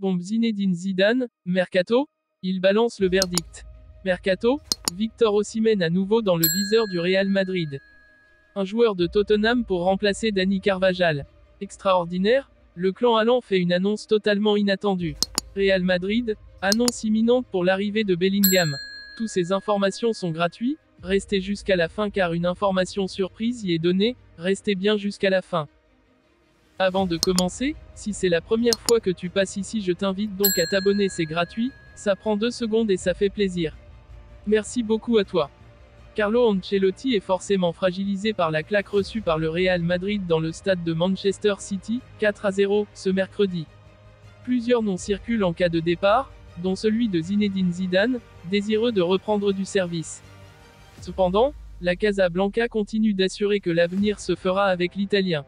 Bombe Zinedine Zidane, Mercato, il balance le verdict. Mercato, Victor Osimhen à nouveau dans le viseur du Real Madrid. Un joueur de Tottenham pour remplacer Dani Carvajal. Extraordinaire, le clan Allan fait une annonce totalement inattendue. Real Madrid, annonce imminente pour l'arrivée de Bellingham. Toutes ces informations sont gratuites, restez jusqu'à la fin car une information surprise y est donnée, restez bien jusqu'à la fin. Avant de commencer, si c'est la première fois que tu passes ici, je t'invite donc à t'abonner, c'est gratuit, ça prend 2 secondes et ça fait plaisir. Merci beaucoup à toi. Carlo Ancelotti est forcément fragilisé par la claque reçue par le Real Madrid dans le stade de Manchester City, 4-0, ce mercredi. Plusieurs noms circulent en cas de départ, dont celui de Zinedine Zidane, désireux de reprendre du service. Cependant, la Casablanca continue d'assurer que l'avenir se fera avec l'Italien.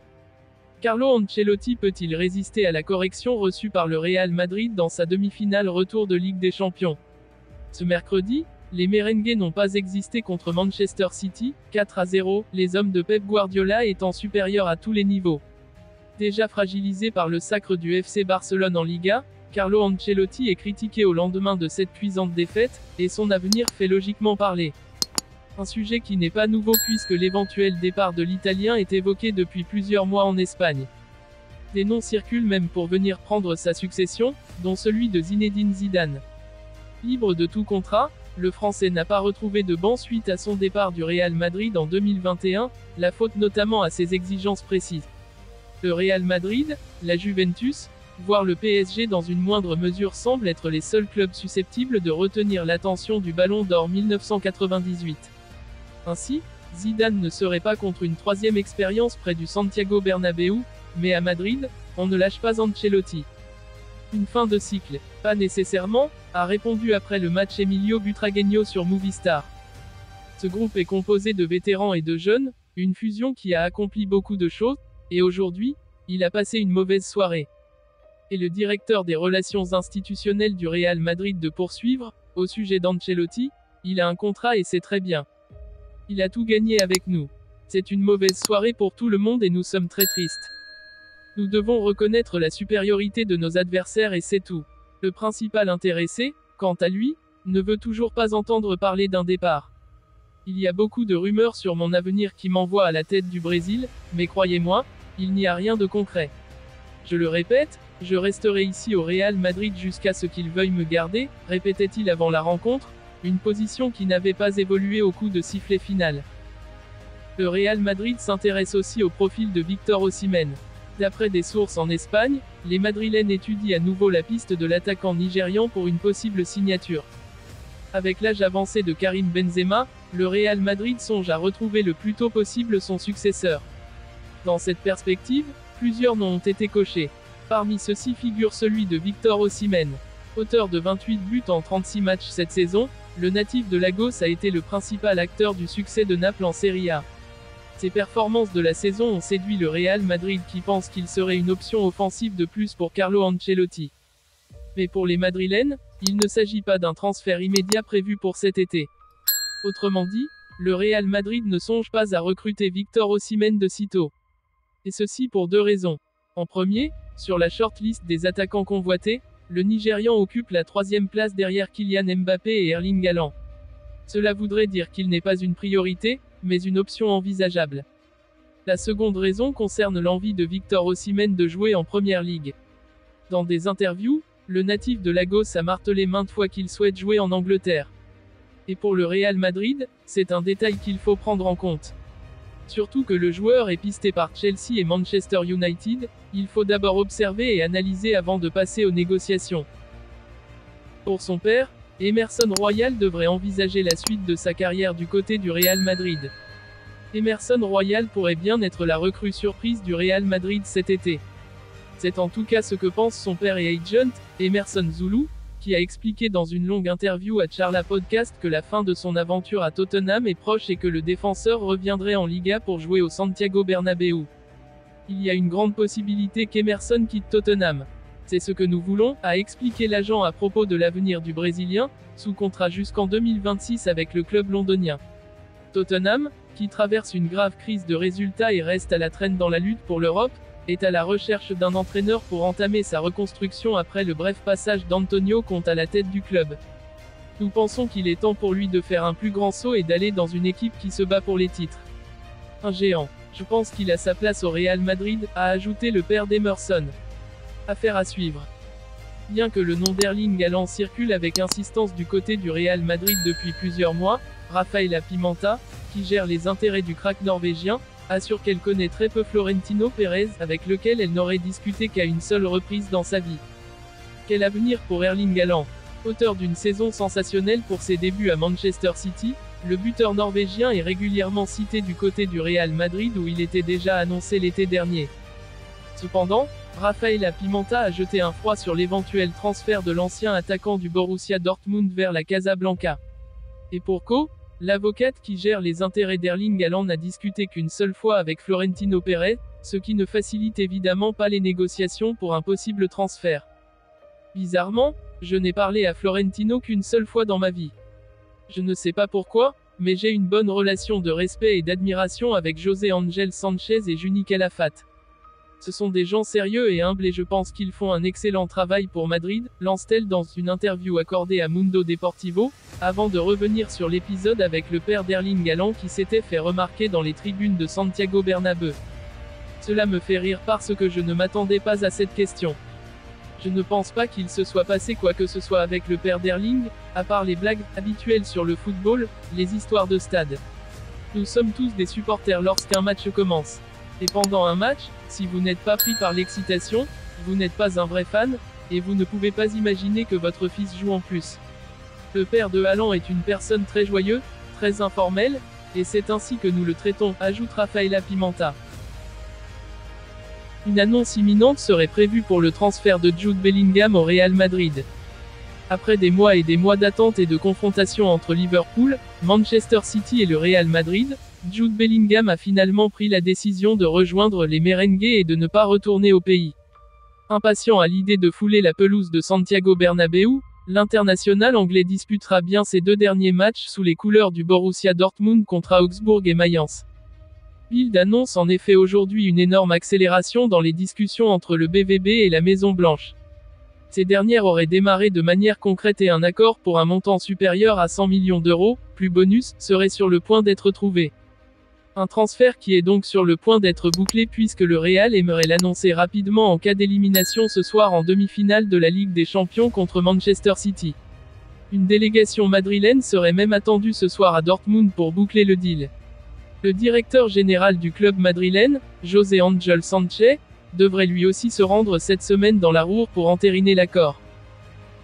Carlo Ancelotti peut-il résister à la correction reçue par le Real Madrid dans sa demi-finale retour de Ligue des Champions? Ce mercredi, les merengues n'ont pas existé contre Manchester City, 4-0, les hommes de Pep Guardiola étant supérieurs à tous les niveaux. Déjà fragilisé par le sacre du FC Barcelone en Liga, Carlo Ancelotti est critiqué au lendemain de cette cuisante défaite, et son avenir fait logiquement parler. Un sujet qui n'est pas nouveau puisque l'éventuel départ de l'Italien est évoqué depuis plusieurs mois en Espagne. Des noms circulent même pour venir prendre sa succession, dont celui de Zinedine Zidane. Libre de tout contrat, le Français n'a pas retrouvé de banc suite à son départ du Real Madrid en 2021, la faute notamment à ses exigences précises. Le Real Madrid, la Juventus, voire le PSG dans une moindre mesure semblent être les seuls clubs susceptibles de retenir l'attention du Ballon d'Or 1998. Ainsi, Zidane ne serait pas contre une troisième expérience près du Santiago Bernabéu, mais à Madrid, on ne lâche pas Ancelotti. Une fin de cycle, pas nécessairement, a répondu après le match Emilio Butragueño sur Movistar. Ce groupe est composé de vétérans et de jeunes, une fusion qui a accompli beaucoup de choses, et aujourd'hui, il a passé une mauvaise soirée. Et le directeur des relations institutionnelles du Real Madrid de poursuivre, au sujet d'Ancelotti, il a un contrat et c'est très bien. Il a tout gagné avec nous. C'est une mauvaise soirée pour tout le monde et nous sommes très tristes. Nous devons reconnaître la supériorité de nos adversaires et c'est tout. Le principal intéressé, quant à lui, ne veut toujours pas entendre parler d'un départ. Il y a beaucoup de rumeurs sur mon avenir qui m'envoient à la tête du Brésil, mais croyez-moi, il n'y a rien de concret. Je le répète, je resterai ici au Real Madrid jusqu'à ce qu'il veuille me garder, répétait-il avant la rencontre, une position qui n'avait pas évolué au coup de sifflet final. Le Real Madrid s'intéresse aussi au profil de Victor Osimhen. D'après des sources en Espagne, les Madrilènes étudient à nouveau la piste de l'attaquant nigérian pour une possible signature. Avec l'âge avancé de Karim Benzema, le Real Madrid songe à retrouver le plus tôt possible son successeur. Dans cette perspective, plusieurs noms ont été cochés. Parmi ceux-ci figure celui de Victor Osimhen. Auteur de 28 buts en 36 matchs cette saison, le natif de Lagos a été le principal acteur du succès de Naples en Serie A. Ses performances de la saison ont séduit le Real Madrid qui pense qu'il serait une option offensive de plus pour Carlo Ancelotti. Mais pour les Madrilènes, il ne s'agit pas d'un transfert immédiat prévu pour cet été. Autrement dit, le Real Madrid ne songe pas à recruter Victor Osimhen de sitôt. Et ceci pour 2 raisons. En premier, sur la shortlist des attaquants convoités, le Nigérian occupe la 3e place derrière Kylian Mbappé et Erling Haaland. Cela voudrait dire qu'il n'est pas une priorité, mais une option envisageable. La seconde raison concerne l'envie de Victor Osimhen de jouer en Première Ligue. Dans des interviews, le natif de Lagos a martelé maintes fois qu'il souhaite jouer en Angleterre. Et pour le Real Madrid, c'est un détail qu'il faut prendre en compte. Surtout que le joueur est pisté par Chelsea et Manchester United, il faut d'abord observer et analyser avant de passer aux négociations. Pour son père, Emerson Royal devrait envisager la suite de sa carrière du côté du Real Madrid. Emerson Royal pourrait bien être la recrue surprise du Real Madrid cet été. C'est en tout cas ce que pense son père et agent, Emerson Zulu, qui a expliqué dans une longue interview à Charla Podcast que la fin de son aventure à Tottenham est proche et que le défenseur reviendrait en Liga pour jouer au Santiago Bernabéu. Il y a une grande possibilité qu'Emerson quitte Tottenham. C'est ce que nous voulons, a expliqué l'agent à propos de l'avenir du Brésilien, sous contrat jusqu'en 2026 avec le club londonien. Tottenham, qui traverse une grave crise de résultats et reste à la traîne dans la lutte pour l'Europe, est à la recherche d'un entraîneur pour entamer sa reconstruction après le bref passage d'Antonio Conte à la tête du club. Nous pensons qu'il est temps pour lui de faire un plus grand saut et d'aller dans une équipe qui se bat pour les titres. Un géant. Je pense qu'il a sa place au Real Madrid, a ajouté le père d'Emerson. Affaire à suivre. Bien que le nom d'Erling Haaland circule avec insistance du côté du Real Madrid depuis plusieurs mois, Rafaela Pimenta, qui gère les intérêts du crack norvégien, assure qu'elle connaît très peu Florentino Pérez, avec lequel elle n'aurait discuté qu'à une seule reprise dans sa vie. Quel avenir pour Erling Haaland? Auteur d'une saison sensationnelle pour ses débuts à Manchester City, le buteur norvégien est régulièrement cité du côté du Real Madrid où il était déjà annoncé l'été dernier. Cependant, Rafaela Pimenta a jeté un froid sur l'éventuel transfert de l'ancien attaquant du Borussia Dortmund vers la Casablanca. Et pour cause, l'avocate qui gère les intérêts d'Erling Haaland n'a discuté qu'une seule fois avec Florentino Pérez, ce qui ne facilite évidemment pas les négociations pour un possible transfert. Bizarrement, je n'ai parlé à Florentino qu'une seule fois dans ma vie. Je ne sais pas pourquoi, mais j'ai une bonne relation de respect et d'admiration avec José Ángel Sánchez et Juni Calafat. Ce sont des gens sérieux et humbles et je pense qu'ils font un excellent travail pour Madrid, lance-t-elle dans une interview accordée à Mundo Deportivo, avant de revenir sur l'épisode avec le père d'Erling Haaland qui s'était fait remarquer dans les tribunes de Santiago Bernabéu. Cela me fait rire parce que je ne m'attendais pas à cette question. Je ne pense pas qu'il se soit passé quoi que ce soit avec le père d'Erling, à part les blagues habituelles sur le football, les histoires de stade. Nous sommes tous des supporters lorsqu'un match commence. Et pendant un match, si vous n'êtes pas pris par l'excitation, vous n'êtes pas un vrai fan, et vous ne pouvez pas imaginer que votre fils joue en plus. Le père de Haaland est une personne très joyeuse, très informelle, et c'est ainsi que nous le traitons, ajoute Rafaela Pimenta. Une annonce imminente serait prévue pour le transfert de Jude Bellingham au Real Madrid. Après des mois et des mois d'attente et de confrontation entre Liverpool, Manchester City et le Real Madrid, Jude Bellingham a finalement pris la décision de rejoindre les merengues et de ne pas retourner au pays. Impatient à l'idée de fouler la pelouse de Santiago Bernabéu, l'international anglais disputera bien ses 2 derniers matchs sous les couleurs du Borussia Dortmund contre Augsbourg et Mayence. Bild annonce en effet aujourd'hui une énorme accélération dans les discussions entre le BVB et la Maison Blanche. Ces dernières auraient démarré de manière concrète et un accord pour un montant supérieur à 100 millions d'euros, plus bonus, serait sur le point d'être trouvé. Un transfert qui est donc sur le point d'être bouclé puisque le Real aimerait l'annoncer rapidement en cas d'élimination ce soir en demi-finale de la Ligue des Champions contre Manchester City. Une délégation madrilène serait même attendue ce soir à Dortmund pour boucler le deal. Le directeur général du club madrilène, José Ángel Sánchez, devrait lui aussi se rendre cette semaine dans la Ruhr pour entériner l'accord.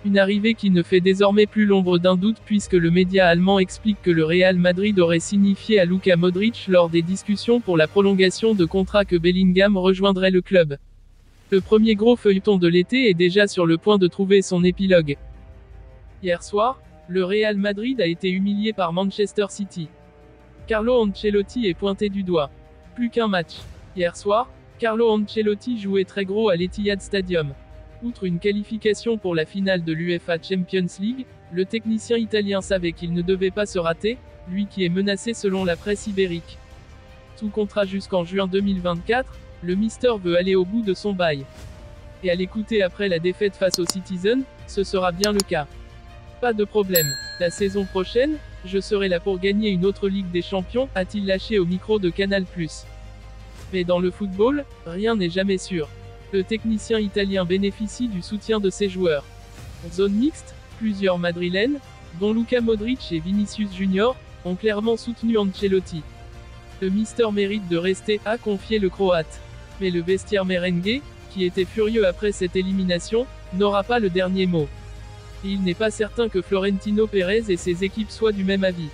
Une arrivée qui ne fait désormais plus l'ombre d'un doute puisque le média allemand explique que le Real Madrid aurait signifié à Luka Modric lors des discussions pour la prolongation de contrat que Bellingham rejoindrait le club. Le premier gros feuilleton de l'été est déjà sur le point de trouver son épilogue. Hier soir, le Real Madrid a été humilié par Manchester City. Carlo Ancelotti est pointé du doigt. Plus qu'un match. Hier soir, Carlo Ancelotti jouait très gros à l'Etihad Stadium. Outre une qualification pour la finale de l'UEFA Champions League, le technicien italien savait qu'il ne devait pas se rater, lui qui est menacé selon la presse ibérique. Sous contrat jusqu'en juin 2024, le Mister veut aller au bout de son bail. Et à l'écouter après la défaite face aux Citizens, ce sera bien le cas. Pas de problème. La saison prochaine, je serai là pour gagner une autre Ligue des Champions, a-t-il lâché au micro de Canal+. Mais dans le football, rien n'est jamais sûr. Le technicien italien bénéficie du soutien de ses joueurs. En zone mixte, plusieurs Madrilènes, dont Luka Modric et Vinicius Junior, ont clairement soutenu Ancelotti. Le Mister mérite de rester, a confié le Croate. Mais le vestiaire merengue, qui était furieux après cette élimination, n'aura pas le dernier mot. Et il n'est pas certain que Florentino Pérez et ses équipes soient du même avis.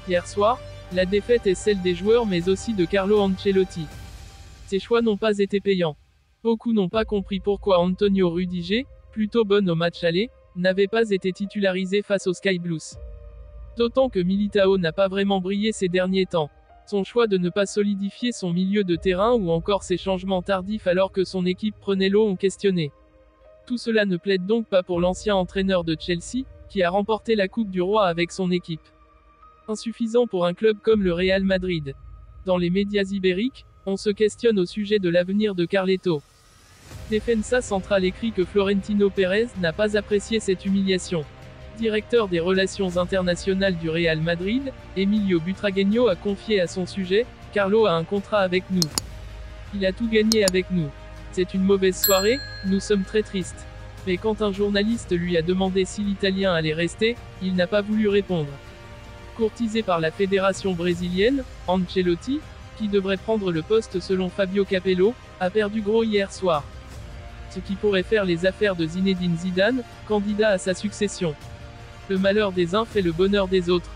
Hier soir, la défaite est celle des joueurs mais aussi de Carlo Ancelotti. Ses choix n'ont pas été payants. Beaucoup n'ont pas compris pourquoi Antonio Rudiger, plutôt bon au match aller, n'avait pas été titularisé face aux Sky Blues. D'autant que Militao n'a pas vraiment brillé ces derniers temps. Son choix de ne pas solidifier son milieu de terrain ou encore ses changements tardifs alors que son équipe prenait l'eau ont questionné. Tout cela ne plaide donc pas pour l'ancien entraîneur de Chelsea, qui a remporté la Coupe du Roi avec son équipe. Insuffisant pour un club comme le Real Madrid. Dans les médias ibériques, On se questionne au sujet de l'avenir de Carleto. Defensa Central écrit que Florentino Pérez n'a pas apprécié cette humiliation. Directeur des relations internationales du Real Madrid, Emilio Butragueño a confié à son sujet, Carlo a un contrat avec nous. Il a tout gagné avec nous. C'est une mauvaise soirée, nous sommes très tristes. Mais quand un journaliste lui a demandé si l'Italien allait rester, il n'a pas voulu répondre. Courtisé par la fédération brésilienne, Ancelotti, qui devrait prendre le poste selon Fabio Capello, a perdu gros hier soir. Ce qui pourrait faire les affaires de Zinedine Zidane, candidat à sa succession. Le malheur des uns fait le bonheur des autres.